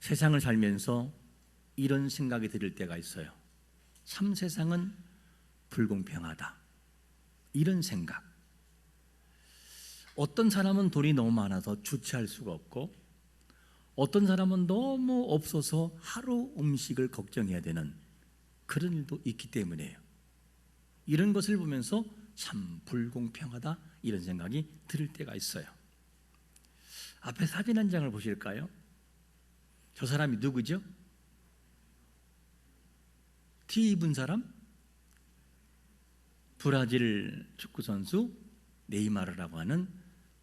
세상을 살면서 이런 생각이 들 때가 있어요. 참 세상은 불공평하다, 이런 생각. 어떤 사람은 돈이 너무 많아서 주체할 수가 없고, 어떤 사람은 너무 없어서 하루 음식을 걱정해야 되는 그런 일도 있기 때문이에요. 이런 것을 보면서 참 불공평하다, 이런 생각이 들 때가 있어요. 앞에 사진 한 장을 보실까요? 저 사람이 누구죠? 티 입은 사람? 브라질 축구 선수 네이마르라고 하는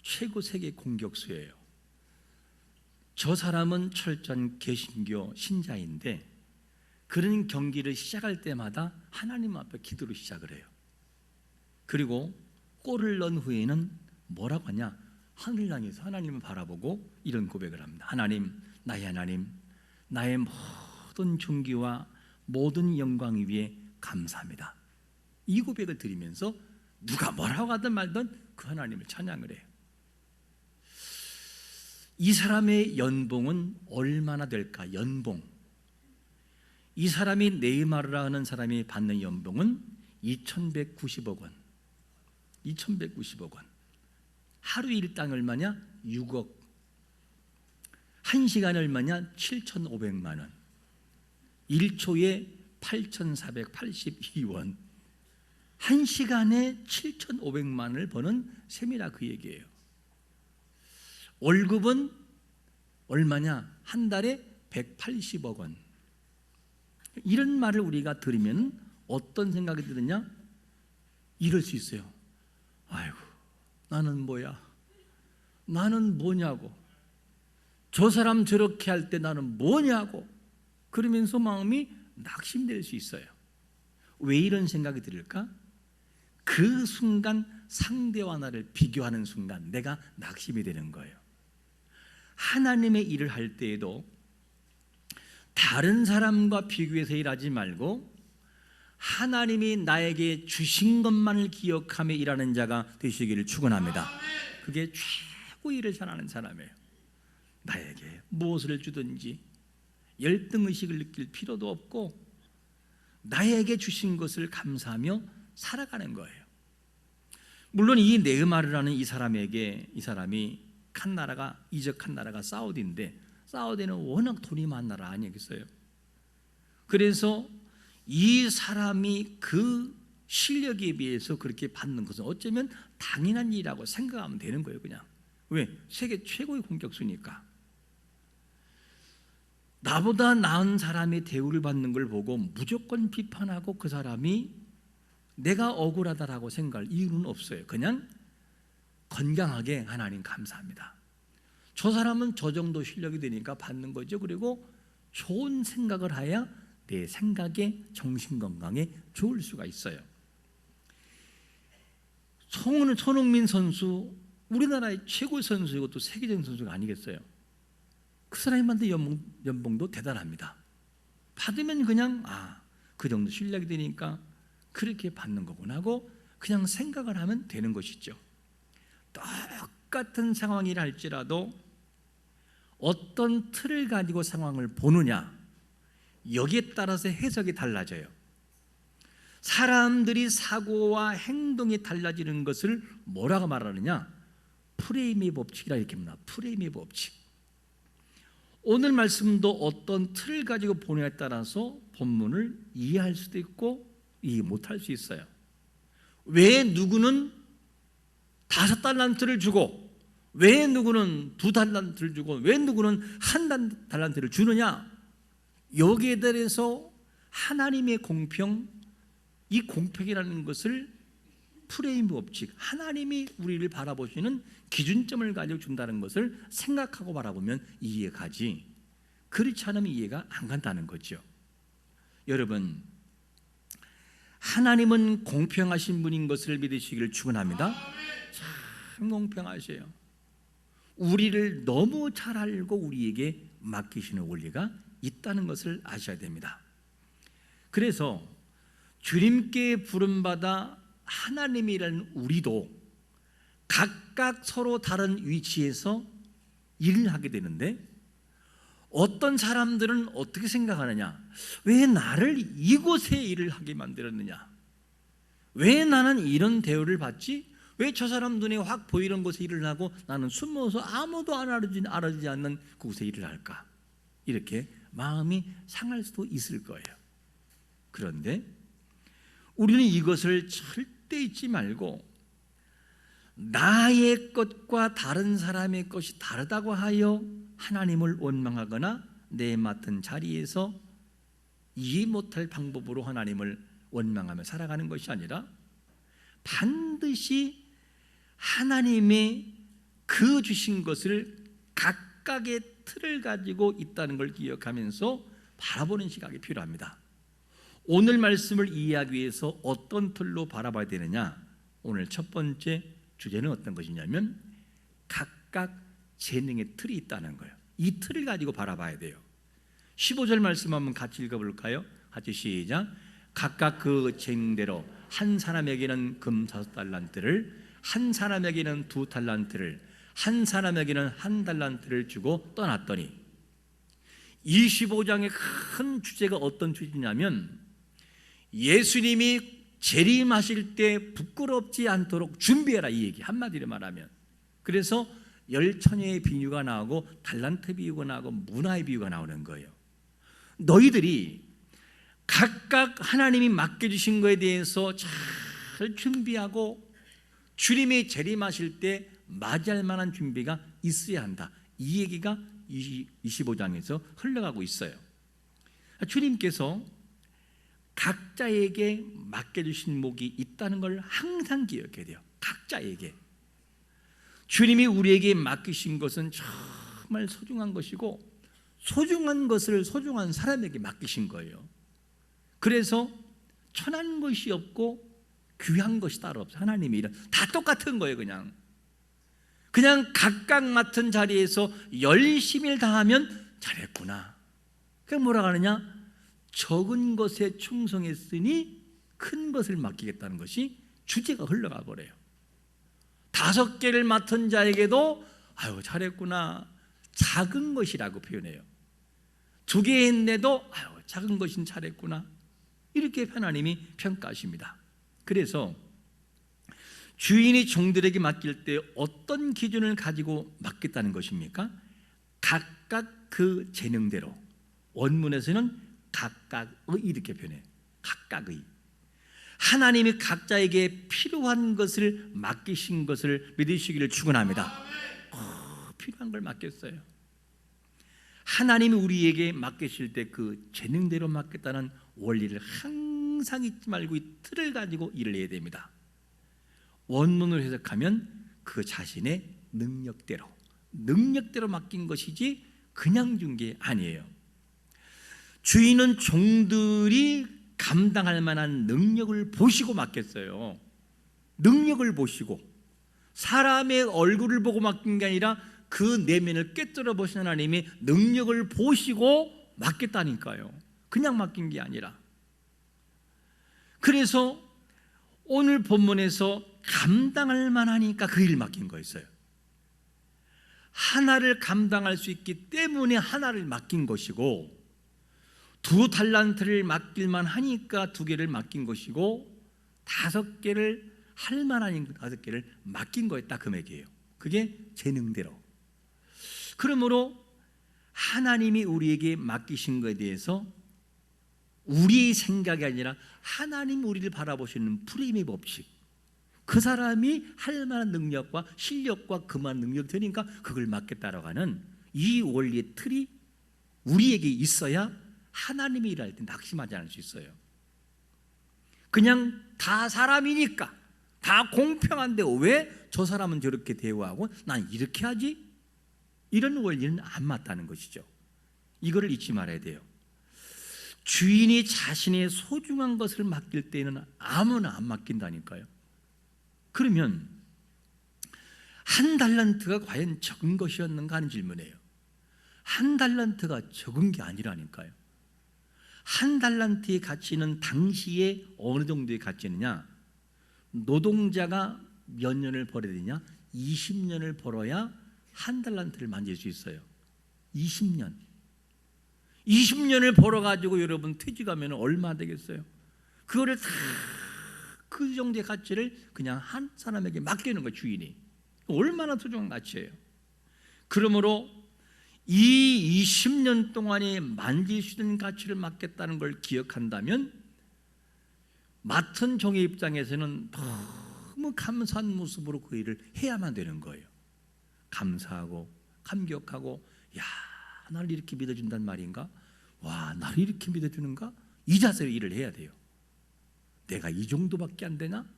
최고 세계 공격수예요. 저 사람은 철저한 개신교 신자인데, 그런 경기를 시작할 때마다 하나님 앞에 기도로 시작을 해요. 그리고 골을 넣은 후에는 뭐라고 하냐? 하늘 향해서 하나님을 바라보고 이런 고백을 합니다. 하나님, 나의 하나님, 나의 모든 존귀와 모든 영광 위에 감사합니다. 이 고백을 드리면서 누가 뭐라고 하든 말든 그 하나님을 찬양을 해요. 이 사람의 연봉은 얼마나 될까? 연봉. 이 사람이 네이마르라 하는 사람이 받는 연봉은 2190억 원. 2190억 원. 하루 일당 얼마냐? 6억. 한 시간 얼마냐? 7,500만 원. 1초에 8,482원. 한 시간에 7,500만 원을 버는 셈이라 그 얘기예요. 월급은 얼마냐? 한 달에 180억 원. 이런 말을 우리가 들으면 어떤 생각이 드느냐? 이럴 수 있어요. 아이고, 나는 뭐야? 나는 뭐냐고. 저 사람 저렇게 할 때 나는 뭐냐고. 그러면서 마음이 낙심될 수 있어요. 왜 이런 생각이 들을까? 그 순간 상대와 나를 비교하는 순간 내가 낙심이 되는 거예요. 하나님의 일을 할 때에도 다른 사람과 비교해서 일하지 말고 하나님이 나에게 주신 것만을 기억하며 일하는 자가 되시기를 축원합니다. 그게 최고 일을 잘하는 사람이에요. 나에게 무엇을 주든지 열등의식을 느낄 필요도 없고 나에게 주신 것을 감사하며 살아가는 거예요. 물론 이 네이마르라는 이 사람이 칸나라가, 이적한 나라가 사우디인데, 사우디는 워낙 돈이 많은 나라 아니겠어요? 그래서 이 사람이 그 실력에 비해서 그렇게 받는 것은 어쩌면 당연한 일이라고 생각하면 되는 거예요. 그냥. 왜? 세계 최고의 공격수니까. 나보다 나은 사람이 대우를 받는 걸 보고 무조건 비판하고 그 사람이 내가 억울하다라고 생각할 이유는 없어요. 그냥 건강하게 하나님 감사합니다. 저 사람은 저 정도 실력이 되니까 받는 거죠. 그리고 좋은 생각을 해야 내 생각에, 정신건강에 좋을 수가 있어요. 손흥민 선수, 우리나라의 최고 선수이고 또 세계적인 선수가 아니겠어요? 그 사람이 받는 연봉도 대단합니다. 받으면 그냥 그 정도 실력이 되니까 그렇게 받는 거구나 하고 그냥 생각을 하면 되는 것이죠. 똑같은 상황이라 할지라도 어떤 틀을 가지고 상황을 보느냐, 여기에 따라서 해석이 달라져요. 사람들이 사고와 행동이 달라지는 것을 뭐라고 말하느냐? 프레임의 법칙이라 이렇게 합니다. 프레임의 법칙. 오늘 말씀도 어떤 틀을 가지고 보느냐에 따라서 본문을 이해할 수도 있고 이해 못할 수 있어요. 왜 누구는 5달란트를 주고, 왜 누구는 2달란트를 주고, 왜 누구는 1달란트를 주느냐? 여기에 대해서 하나님의 공평, 이 공평이라는 것을 프레임 법칙, 하나님이 우리를 바라보시는 기준점을 가지고 준다는 것을 생각하고 바라보면 이해가지, 그렇지 않으면 이해가 안 간다는 거죠. 여러분, 하나님은 공평하신 분인 것을 믿으시기를 축원합니다. 참 공평하세요. 우리를 너무 잘 알고 우리에게 맡기시는 원리가 있다는 것을 아셔야 됩니다. 그래서 주님께 부름받아 하나님이라는 우리도 각각 서로 다른 위치에서 일을 하게 되는데, 어떤 사람들은 어떻게 생각하느냐? 왜 나를 이곳에 일을 하게 만들었느냐? 왜 나는 이런 대우를 받지? 왜 저 사람 눈에 확 보이는 곳에 일을 하고 나는 숨어서 아무도 알아주지 않는 그곳에 일을 할까? 이렇게 마음이 상할 수도 있을 거예요. 그런데 우리는 이것을 절대 잊지 말고, 나의 것과 다른 사람의 것이 다르다고 하여 하나님을 원망하거나 내 맡은 자리에서 이해 못할 방법으로 하나님을 원망하며 살아가는 것이 아니라, 반드시 하나님의 그 주신 것을 각각의 틀을 가지고 있다는 걸 기억하면서 바라보는 시각이 필요합니다. 오늘 말씀을 이해하기 위해서 어떤 틀로 바라봐야 되느냐? 오늘 첫 번째 주제는 어떤 것이냐면, 각각 재능의 틀이 있다는 거예요. 이 틀을 가지고 바라봐야 돼요. 15절 말씀 한번 같이 읽어볼까요? 같이 시작. 각각 그 재능대로 한 사람에게는 금 5달란트를, 한 사람에게는 2달란트를, 한 사람에게는 1달란트를 주고 떠났더니, 25장의 큰 주제가 어떤 주제냐면, 예수님이 재림하실 때 부끄럽지 않도록 준비해라, 이 얘기 한마디로 말하면. 그래서 열처녀의 비유가 나오고 달란트 비유가 나오고 문화의 비유가 나오는 거예요. 너희들이 각각 하나님이 맡겨주신 것에 대해서 잘 준비하고 주님이 재림하실 때 맞이할 만한 준비가 있어야 한다, 이 얘기가 25장에서 흘러가고 있어요. 주님께서 각자에게 맡겨주신 목이 있다는 걸 항상 기억해야 돼요. 각자에게. 주님이 우리에게 맡기신 것은 정말 소중한 것이고, 소중한 것을 소중한 사람에게 맡기신 거예요. 그래서 천한 것이 없고 귀한 것이 따로 없어요. 하나님이 이런 다 똑같은 거예요. 그냥 각각 맡은 자리에서 열심히 다하면 잘했구나. 그게 뭐라고 하느냐? 적은 것에 충성했으니 큰 것을 맡기겠다는 것이 주제가 흘러가 버려요. 5개를 맡은 자에게도 아유 잘했구나, 작은 것이라고 표현해요. 2개 했는데도 아유 작은 것인 잘했구나, 이렇게 하나님이 평가하십니다. 그래서 주인이 종들에게 맡길 때 어떤 기준을 가지고 맡겠다는 것입니까? 각각 그 재능대로. 원문에서는 각각의 이렇게 표현해요. 각각의. 하나님이 각자에게 필요한 것을 맡기신 것을 믿으시기를 축원합니다. 필요한 걸 맡겼어요. 하나님이 우리에게 맡기실 때 그 재능대로 맡겠다는 원리를 항상 잊지 말고 이 틀을 가지고 일을 해야 됩니다. 원문을 해석하면 그 자신의 능력대로 맡긴 것이지 그냥 준 게 아니에요. 주인은 종들이 감당할 만한 능력을 보시고 맡겼어요. 능력을 보시고, 사람의 얼굴을 보고 맡긴 게 아니라 그 내면을 꿰뚫어 보신 하나님이 능력을 보시고 맡겼다니까요. 그냥 맡긴 게 아니라. 그래서 오늘 본문에서 감당할 만하니까 그 일 맡긴 거였어요. 하나를 감당할 수 있기 때문에 하나를 맡긴 것이고, 2달란트를 맡길만 하니까 2개를 맡긴 것이고, 5개를 할 만하니까 5개를 맡긴 거였다, 금액이에요. 그게 재능대로. 그러므로 하나님이 우리에게 맡기신 것에 대해서 우리의 생각이 아니라 하나님 우리를 바라보시는 프레임의 법칙, 그 사람이 할 만한 능력과 실력과 그만 능력이 되니까 그걸 맡겠다라고 하는 이 원리의 틀이 우리에게 있어야 하나님이 일할 때 낙심하지 않을 수 있어요. 그냥 다 사람이니까 다 공평한데 왜 저 사람은 저렇게 대우하고 난 이렇게 하지? 이런 원리는 안 맞다는 것이죠. 이거를 잊지 말아야 돼요. 주인이 자신의 소중한 것을 맡길 때는 아무나 안 맡긴다니까요. 그러면 1달란트가 과연 적은 것이었는가 하는 질문이에요. 1달란트가 적은 게 아니라니까요. 1달란트의 가치는 당시에 어느 정도의 가치느냐? 노동자가 몇 년을 벌어야 되냐? 20년을 벌어야 1달란트를 만질 수 있어요. 20년. 20년을 벌어가지고 여러분 퇴직하면 얼마 되겠어요? 그거를 다 그 정도의 가치를 그냥 한 사람에게 맡기는 거예요. 주인이. 얼마나 소중한 가치예요. 그러므로 이 20년 동안에 만질 수 있는 가치를 맡겠다는 걸 기억한다면 맡은 종의 입장에서는 너무 감사한 모습으로 그 일을 해야만 되는 거예요. 감사하고 감격하고, 야, 나를 이렇게 믿어준단 말인가? 와, 나를 이렇게 믿어주는가? 이 자세로 일을 해야 돼요. 내가 이 정도밖에 안 되나?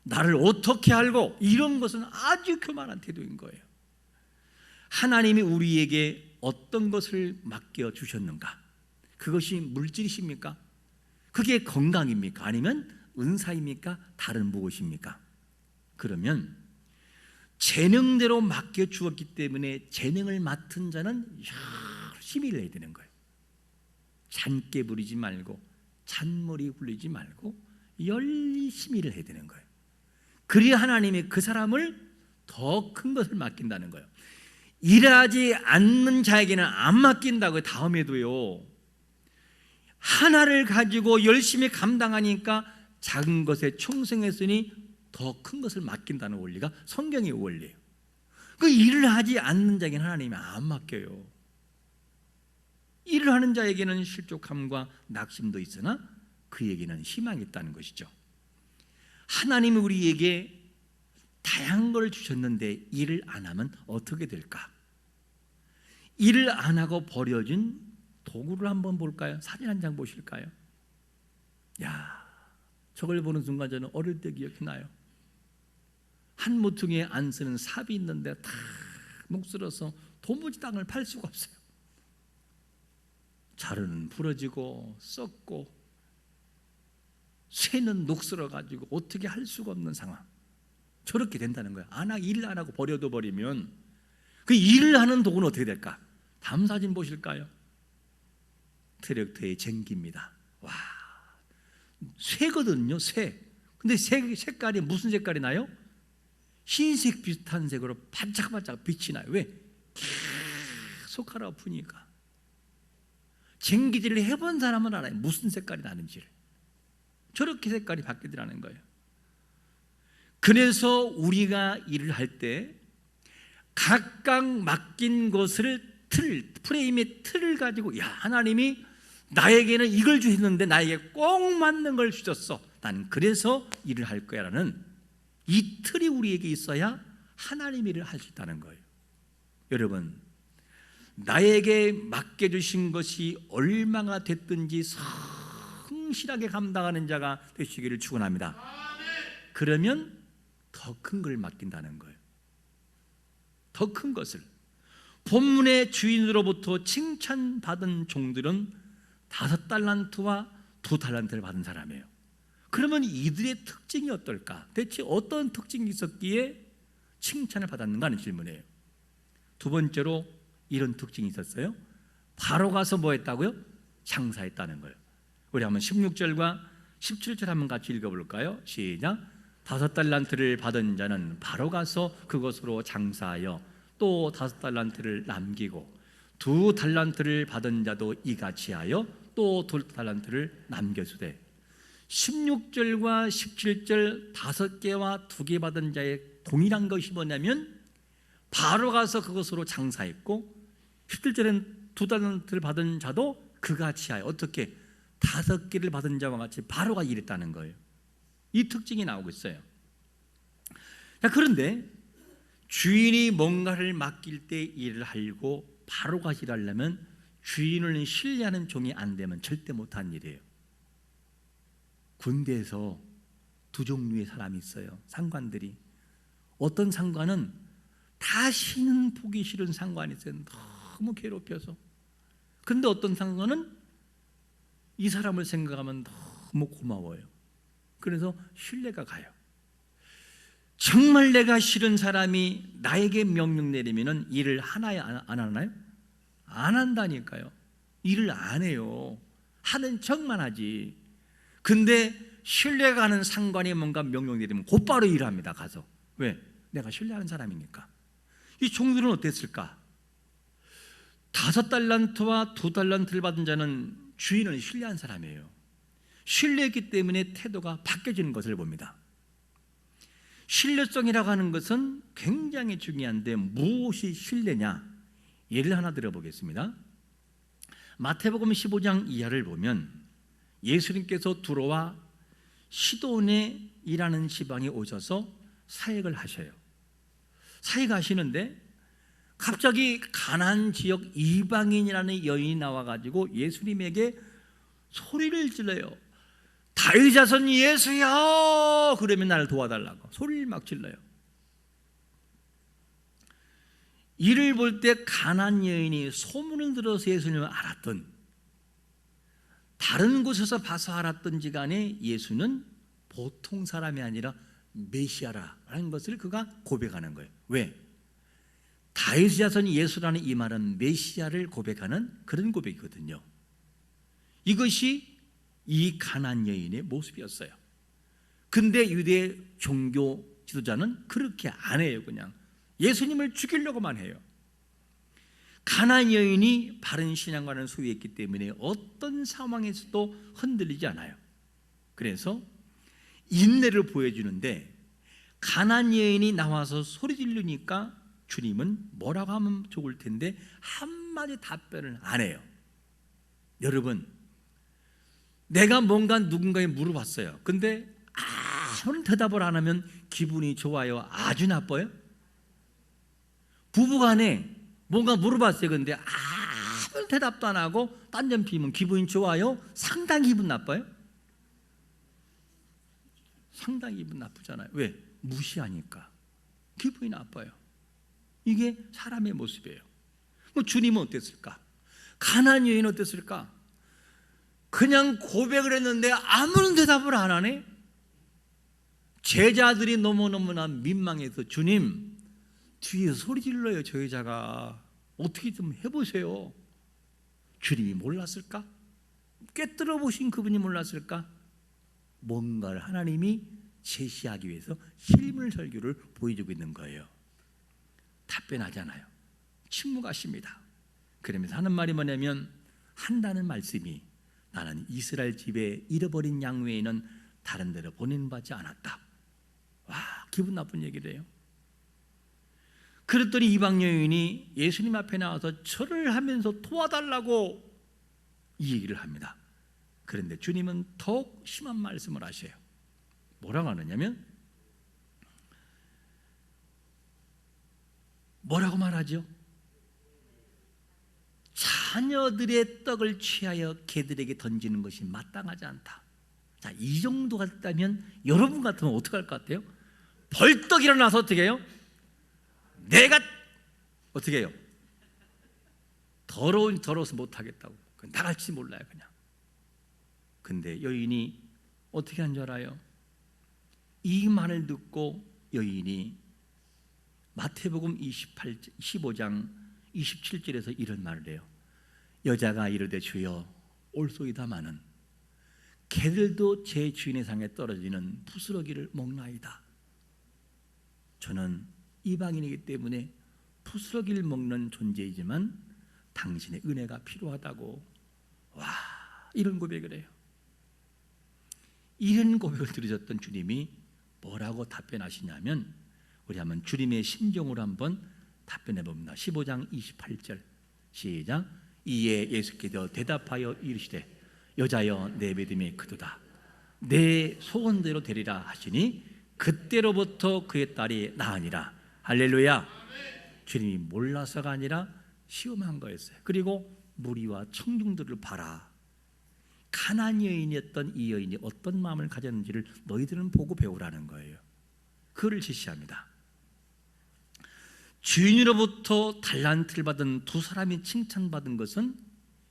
나를 어떻게 알고? 이런 것은 아주 교만한 태도인 거예요. 하나님이 우리에게 어떤 것을 맡겨주셨는가? 그것이 물질이십니까? 그게 건강입니까? 아니면 은사입니까? 다른 무엇입니까? 그러면 재능대로 맡겨주었기 때문에 재능을 맡은 자는 열심히 일해야 되는 거예요. 잔깨 부리지 말고 잔머리 굴리지 말고 열심히 일을 해야 되는 거예요. 그래야 하나님이 그 사람을 더 큰 것을 맡긴다는 거예요. 일하지 않는 자에게는 안 맡긴다고요. 다음에도요. 하나를 가지고 열심히 감당하니까 작은 것에 충성했으니 더 큰 것을 맡긴다는 원리가 성경의 원리예요. 그 일을 하지 않는 자에게는 하나님이 안 맡겨요. 일을 하는 자에게는 실족함과 낙심도 있으나 그에게는 희망이 있다는 것이죠. 하나님이 우리에게 다양한 걸 주셨는데 일을 안 하면 어떻게 될까? 일을 안 하고 버려진 도구를 한번 볼까요? 사진 한 장 보실까요? 야, 저걸 보는 순간 저는 어릴 때 기억이 나요. 한 모퉁이에 안 쓰는 삽이 있는데 다 녹슬어서 도무지 땅을 팔 수가 없어요. 자루는 부러지고 썩고 쇠는 녹슬어가지고 어떻게 할 수가 없는 상황. 저렇게 된다는 거예요. 일을 안 하고 버려도 버리면 그 일을 하는 도구는 어떻게 될까? 다음 사진 보실까요? 트랙터의 쟁기입니다. 와, 쇠거든요, 쇠. 근데 쇠 색깔이 무슨 색깔이 나요? 흰색 비슷한 색으로 반짝반짝 빛이 나요. 왜? 계속 하라 아프니까. 쟁기질을 해본 사람은 알아요. 무슨 색깔이 나는지를. 저렇게 색깔이 바뀌더라는 거예요. 그래서 우리가 일을 할 때 각각 맡긴 것을 프레임의 틀을 가지고, 야, 하나님이 나에게는 이걸 주셨는데 나에게 꼭 맞는 걸 주셨어. 나는 그래서 일을 할 거야 라는 이 틀이 우리에게 있어야 하나님 일을 할 수 있다는 거예요. 여러분, 나에게 맡겨주신 것이 얼마가 됐든지 성실하게 감당하는 자가 되시기를 축원합니다. 그러면 더 큰 걸 맡긴다는 거예요. 더 큰 것을. 본문의 주인으로부터 칭찬받은 종들은 5달란트와 2달란트를 받은 사람이에요. 그러면 이들의 특징이 어떨까? 대체 어떤 특징이 있었기에 칭찬을 받았는가 하는 질문이에요. 두 번째로 이런 특징이 있었어요. 바로 가서 뭐 했다고요? 장사했다는 거예요. 우리 한번 16절과 17절 한번 같이 읽어볼까요? 시작. 5달란트를 받은 자는 바로 가서 그것으로 장사하여 또 5달란트를 남기고 2달란트를 받은 자도 이같이 하여 또 2달란트를 남겨주되 16절과 17절 5개와 2개 받은 자의 동일한 것이 뭐냐면 바로 가서 그것으로 장사했고 17절은 2달란트를 받은 자도 그같이 하여 어떻게 5개를 받은 자와 같이 바로가 일했다는 거예요. 이 특징이 나오고 있어요. 자, 그런데 주인이 뭔가를 맡길 때 일을 하고 바로가 일하려면 주인을 신뢰하는 종이 안 되면 절대 못한 일이에요. 군대에서 두 종류의 사람이 있어요. 상관들이. 어떤 상관은 다시는 보기 싫은 상관이 있어요. 너무 괴롭혀서. 그런데 어떤 상관은 이 사람을 생각하면 너무 고마워요. 그래서 신뢰가 가요. 정말 내가 싫은 사람이 나에게 명령 내리면 일을 하나요? 안 하나요? 안 한다니까요. 일을 안 해요. 하는 척만 하지. 근데 신뢰가 가는 상관이 뭔가 명령 내리면 곧바로 일합니다. 가서. 왜? 내가 신뢰하는 사람이니까. 이 종들은 어땠을까? 5달란트와 2달란트를 받은 자는 주인을 신뢰한 사람이에요. 신뢰했기 때문에 태도가 바뀌어지는 것을 봅니다. 신뢰성이라고 하는 것은 굉장히 중요한데 무엇이 신뢰냐? 예를 하나 들어보겠습니다. 마태복음 15장 이하를 보면 예수님께서 들어와 시돈에 일하는 지방에 오셔서 사역을 하셔요. 사역하시는데 갑자기 가나안 지역 이방인이라는 여인이 나와가지고 예수님에게 소리를 질러요. 다윗 자손 예수야, 그러면 나를 도와달라고 소리를 막 질러요. 이를 볼 때 가나안 여인이 소문을 들어서 예수님을 알았던, 다른 곳에서 봐서 알았던지 간에 예수는 보통 사람이 아니라 메시아라는 것을 그가 고백하는 거예요. 왜? 다윗 자손 예수라는 이 말은 메시아를 고백하는 그런 고백이거든요. 이것이 이 가나안 여인의 모습이었어요. 근데 유대 종교 지도자는 그렇게 안 해요. 그냥 예수님을 죽이려고만 해요. 가나안 여인이 바른 신앙과는 소유했기 때문에 어떤 상황에서도 흔들리지 않아요. 그래서 인내를 보여주는데 가나안 여인이 나와서 소리 지르니까 주님은 뭐라고 하면 좋을 텐데 한마디 답변을 안 해요. 여러분, 내가 뭔가 누군가에 물어봤어요. 근데 아무런 대답을 안 하면 기분이 좋아요? 아주 나빠요? 부부간에 뭔가 물어봤어요. 근데 아무 대답도 안 하고 딴점 피면 기분이 좋아요? 상당히 기분 나빠요? 상당히 기분 나쁘잖아요. 왜? 무시하니까 기분이 나빠요. 이게 사람의 모습이에요. 주님은 어땠을까? 가나안 여인은 어땠을까? 그냥 고백을 했는데 아무런 대답을 안 하네. 제자들이 너무너무나 민망해서 주님, 뒤에서 소리 질러요. 저 여자가 어떻게 좀 해보세요. 주님이 몰랐을까? 꿰뚫어 보신 그분이 몰랐을까? 뭔가를 하나님이 제시하기 위해서 실물 설교를 보여주고 있는 거예요. 답변하잖아요. 침묵하십니다. 그러면서 하는 말이 뭐냐면, 한다는 말씀이 나는 이스라엘 집에 잃어버린 양 외에는 다른 데로 보내받지 않았다. 와, 기분 나쁜 얘기를 해요. 그랬더니 이방 여인이 예수님 앞에 나와서 절을 하면서 도와달라고 이 얘기를 합니다. 그런데 주님은 더욱 심한 말씀을 하셔요. 뭐라고 하느냐면, 뭐라고 말하죠? 자녀들의 떡을 취하여 개들에게 던지는 것이 마땅하지 않다. 자, 이 정도 같다면 여러분 같으면 어떻게 할 것 같아요? 벌떡 일어나서 어떻게 해요? 내가 어떻게 해요? 더러워서 못하겠다고 나갈지 몰라요. 그냥. 근데 여인이 어떻게 한 줄 알아요? 이 말을 듣고 여인이 마태복음 15장 27절에서 이런 말을 해요. 여자가 이르되 주여 올소이다마는 개들도 제 주인의 상에 떨어지는 부스러기를 먹나이다. 저는 이방인이기 때문에 부스러기를 먹는 존재이지만 당신의 은혜가 필요하다고. 와, 이런 고백을 해요. 이런 고백을 들으셨던 주님이 뭐라고 답변하시냐면, 우리 한번 주님의 심정으로 한번 답변해 봅니다. 15장 28절 시작. 이에 예수께서 대답하여 이르시되 여자여 내 믿음이 크도다. 내 소원대로 되리라 하시니 그때로부터 그의 딸이 나으니라. 할렐루야. 주님이 몰라서가 아니라 시험한 거였어요. 그리고 무리와 청중들을 봐라. 가나안 여인이었던 이 여인이 어떤 마음을 가졌는지를 너희들은 보고 배우라는 거예요. 그를 지시합니다. 주인으로부터 달란트를 받은 두 사람이 칭찬받은 것은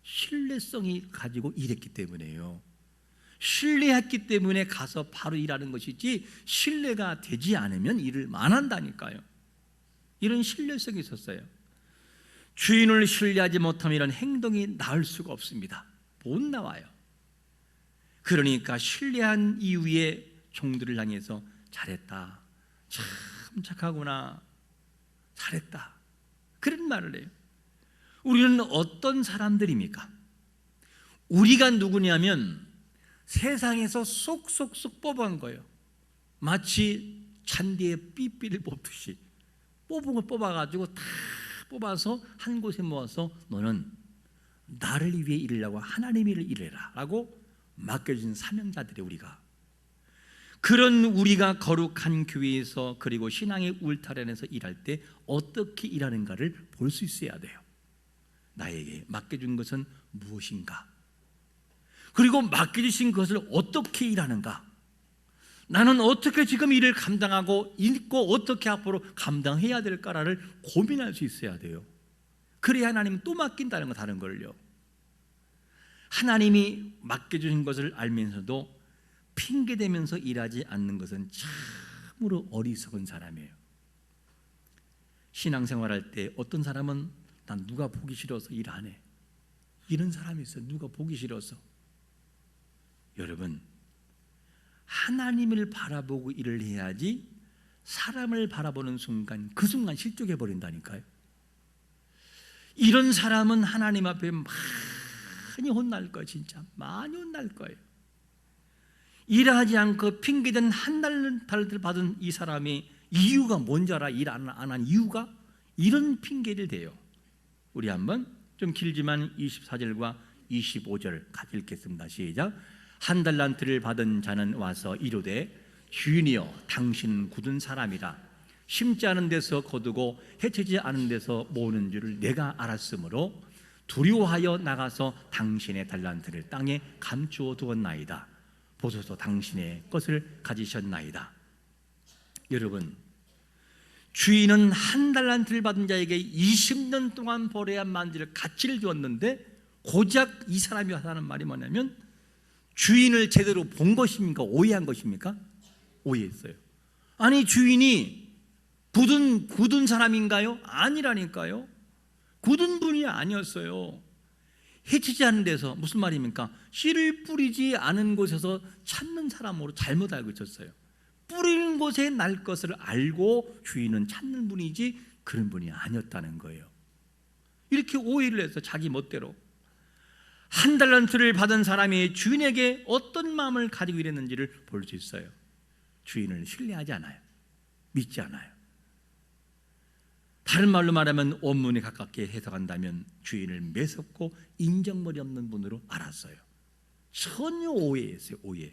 신뢰성이 가지고 일했기 때문에요. 신뢰했기 때문에 가서 바로 일하는 것이지, 신뢰가 되지 않으면 일을 안 한다니까요. 이런 신뢰성이 있었어요. 주인을 신뢰하지 못하면 이런 행동이 나을 수가 없습니다. 못 나와요. 그러니까 신뢰한 이후에 종들을 향해서 잘했다, 참 착하구나, 잘했다, 그런 말을 해요. 우리는 어떤 사람들입니까? 우리가 누구냐면 세상에서 쏙쏙쏙 뽑아온 거예요. 마치 잔디에 삐삐를 뽑듯이 뽑은 걸 뽑아가지고 다 뽑아서 한 곳에 모아서 너는 나를 위해 일하고 하나님의 일을 일해라 라고 맡겨진 사명자들이 우리가, 그런 우리가 거룩한 교회에서 그리고 신앙의 울타리에서 일할 때 어떻게 일하는가를 볼 수 있어야 돼요. 나에게 맡겨준 것은 무엇인가, 그리고 맡겨주신 것을 어떻게 일하는가, 나는 어떻게 지금 일을 감당하고 있고 어떻게 앞으로 감당해야 될까를 고민할 수 있어야 돼요. 그래야 하나님은 또 맡긴다는 거 다른 걸요. 하나님이 맡겨주신 것을 알면서도 핑계대면서 일하지 않는 것은 참으로 어리석은 사람이에요. 신앙생활할 때 어떤 사람은 난 누가 보기 싫어서 일 안 해, 이런 사람이 있어요. 누가 보기 싫어서. 여러분, 하나님을 바라보고 일을 해야지 사람을 바라보는 순간 그 순간 실족해 버린다니까요. 이런 사람은 하나님 앞에 많이 혼날 거예요. 진짜 많이 혼날 거예요. 일하지 않고 핑계된 한 달을 받은 이 사람이 이유가 뭔지 알아? 일 안 한 이유가? 이런 핑계를 대요. 우리 한번 좀 길지만 24절과 25절 같이 읽겠습니다. 시작. 한 달란트를 받은 자는 와서 이르되 주인이여 당신은 굳은 사람이라 심지 않은 데서 거두고 해치지 않은 데서 모으는 줄을 내가 알았으므로 두려워하여 나가서 당신의 달란트를 땅에 감추어 두었나이다. 보소서 당신의 것을 가지셨나이다. 여러분, 주인은 한 달란트를 받은 자에게 20년 동안 벌어야 만들 가치를 주었는데 고작 이 사람이 하는 말이 뭐냐면 주인을 제대로 본 것입니까? 오해한 것입니까? 오해했어요. 아니, 주인이 굳은 사람인가요? 아니라니까요. 굳은 분이 아니었어요. 해치지 않은 데서, 무슨 말입니까? 씨를 뿌리지 않은 곳에서 찾는 사람으로 잘못 알고 있었어요. 뿌리는 곳에 날 것을 알고 주인은 찾는 분이지 그런 분이 아니었다는 거예요. 이렇게 오해를 해서 자기 멋대로. 한 달란트를 받은 사람이 주인에게 어떤 마음을 가지고 일했는지를 볼 수 있어요. 주인을 신뢰하지 않아요. 믿지 않아요. 다른 말로 말하면 원문에 가깝게 해석한다면 주인을 매섭고 인정머리 없는 분으로 알았어요. 전혀 오해했어요. 오해.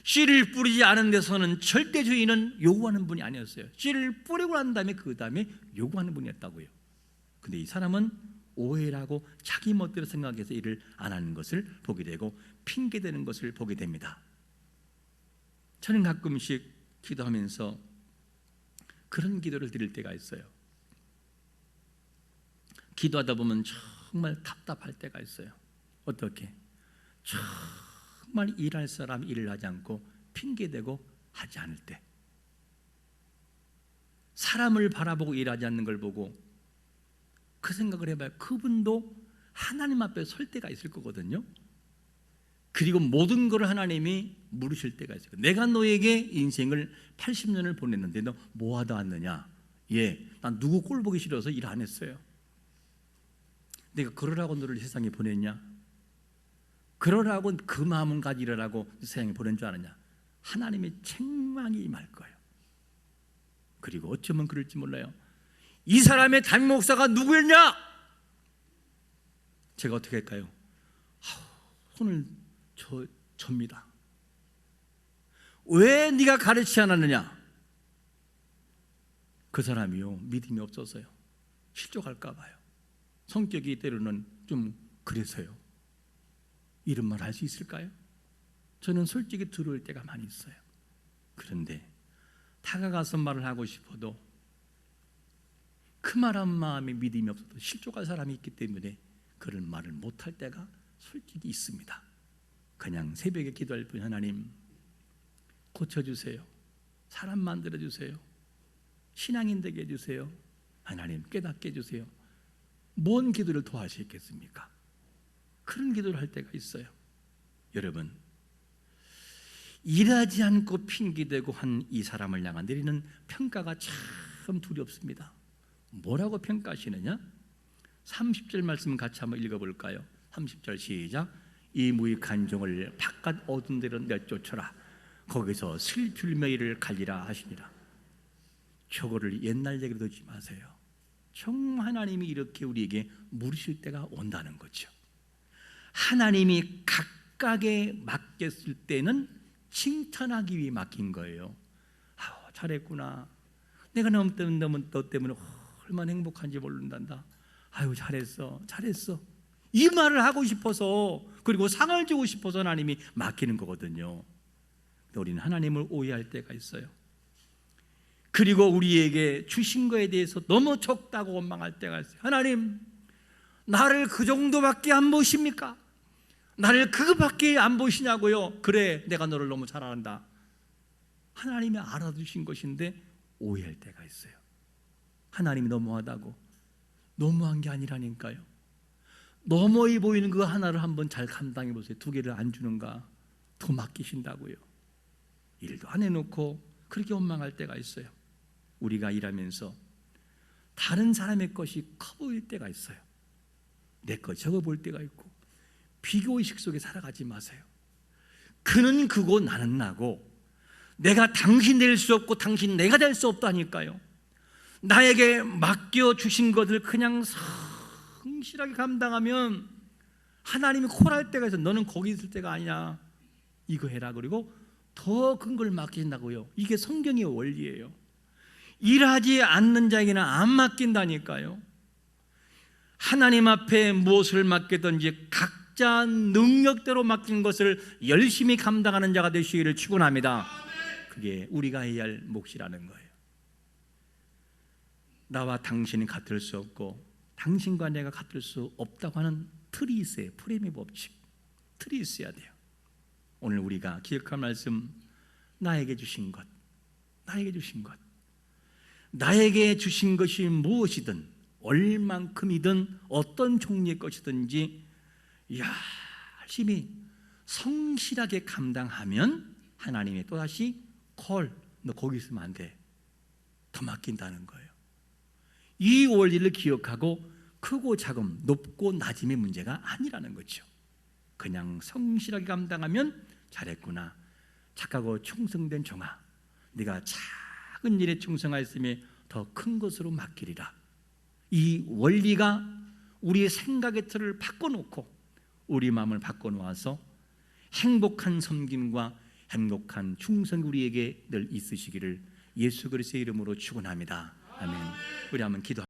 씨를 뿌리지 않은 데서는 절대 주인은 요구하는 분이 아니었어요. 씨를 뿌리고 난 다음에 그 다음에 요구하는 분이었다고요. 근데 이 사람은 오해라고 자기 멋대로 생각해서 일을 안 하는 것을 보게 되고 핑계대는 것을 보게 됩니다. 저는 가끔씩 기도하면서 그런 기도를 드릴 때가 있어요. 기도하다 보면 정말 답답할 때가 있어요. 어떻게? 정말 일할 사람 일을 하지 않고 핑계대고 하지 않을 때, 사람을 바라보고 일하지 않는 걸 보고 그 생각을 해봐요. 그분도 하나님 앞에 설 때가 있을 거거든요. 그리고 모든 걸 하나님이 물으실 때가 있어요. 내가 너에게 인생을 80년을 보냈는데 너 뭐 하다 왔느냐? 난 누구 꼴 보기 싫어서 일 안 했어요. 내가 그러라고 너를 세상에 보냈냐? 그러라고 그 마음을 가지라고 세상에 보낸 줄 아느냐? 하나님의 책망이 임할 거예요. 그리고 어쩌면 그럴지 몰라요. 이 사람의 담임 목사가 누구였냐? 제가 어떻게 할까요? 손을 접니다. 왜 네가 가르치지 않았느냐? 그 사람이요, 믿음이 없어서요. 실족할까 봐요. 성격이 때로는 좀 그래서요. 이런 말 할 수 있을까요? 저는 솔직히 들을 때가 많이 있어요. 그런데 다가가서 말을 하고 싶어도 그 말한 마음에 믿음이 없어도 실족할 사람이 있기 때문에 그런 말을 못할 때가 솔직히 있습니다. 그냥 새벽에 기도할 뿐, 하나님 고쳐주세요. 사람 만들어주세요. 신앙인 되게 해주세요. 하나님 깨닫게 해주세요. 뭔 기도를 더 할 수 있겠습니까? 그런 기도를 할 때가 있어요. 여러분, 일하지 않고 핑계대고 한 이 사람을 향한 내리는 평가가 참 두렵습니다. 뭐라고 평가하시느냐? 30절 말씀 같이 한번 읽어볼까요? 30절 시작. 이 무익한 종을 바깥 어두운 데로 내쫓아라. 거기서 슬필매일을 갈리라 하시니라. 저거를 옛날 얘기로 듣지 마세요. 정말 하나님이 이렇게 우리에게 물으실 때가 온다는 거죠. 하나님이 각각에 맡겼을 때는 칭찬하기 위해 맡긴 거예요. 잘했구나. 내가 너 때문에 얼마나 행복한지 모른단다. 아유 잘했어. 이 말을 하고 싶어서, 그리고 상을 주고 싶어서 하나님이 맡기는 거거든요. 우리는 하나님을 오해할 때가 있어요. 그리고 우리에게 주신 거에 대해서 너무 적다고 원망할 때가 있어요. 하나님, 나를 그 정도밖에 안 보십니까? 나를 그거밖에 안 보시냐고요? 그래, 내가 너를 너무 잘 안다. 하나님이 알아두신 것인데 오해할 때가 있어요. 하나님이 너무하다고. 너무한 게 아니라니까요. 너무해 보이는 그 하나를 한번 잘 감당해 보세요. 2개를 안 주는가? 더 맡기신다고요. 일도 안 해놓고 그렇게 원망할 때가 있어요. 우리가 일하면서 다른 사람의 것이 커 보일 때가 있어요. 내 것 적어 볼 때가 있고, 비교의식 속에 살아가지 마세요. 그는 그고 나는 나고, 내가 당신 될 수 없고 당신 내가 될 수 없다니까요. 나에게 맡겨주신 것을 그냥 성실하게 감당하면 하나님이 콜할 때가 있어. 너는 거기 있을 때가 아니야. 이거 해라. 그리고 더 큰 걸 맡긴다고요. 이게 성경의 원리예요. 일하지 않는 자에게는 안 맡긴다니까요. 하나님 앞에 무엇을 맡기든지 각자 능력대로 맡긴 것을 열심히 감당하는 자가 되시기를 축원합니다. 그게 우리가 해야 할 몫이라는 거예요. 나와 당신이 같을 수 없고 당신과 내가 같을 수 없다고 하는 틀이 있어요. 프레임의 법칙, 틀이 있어야 돼요. 오늘 우리가 기억할 말씀, 나에게 주신 것, 나에게 주신 것, 나에게 주신 것이 무엇이든 얼만큼이든 어떤 종류의 것이든지 열심히 성실하게 감당하면 하나님이 또다시 너 거기 있으면 안 돼. 더 맡긴다는 거예요. 이 원리를 기억하고 크고 작음, 높고 낮음의 문제가 아니라는 거죠. 그냥 성실하게 감당하면 잘했구나. 착하고 충성된 종아, 네가 작은 일에 충성하였으니 더 큰 것으로 맡기리라. 이 원리가 우리의 생각의 틀을 바꿔놓고 우리 마음을 바꿔놓아서 행복한 섬김과 행복한 충성이 우리에게 늘 있으시기를 예수 그리스도의 이름으로 축원합니다. 아멘. 우리 한번 기도.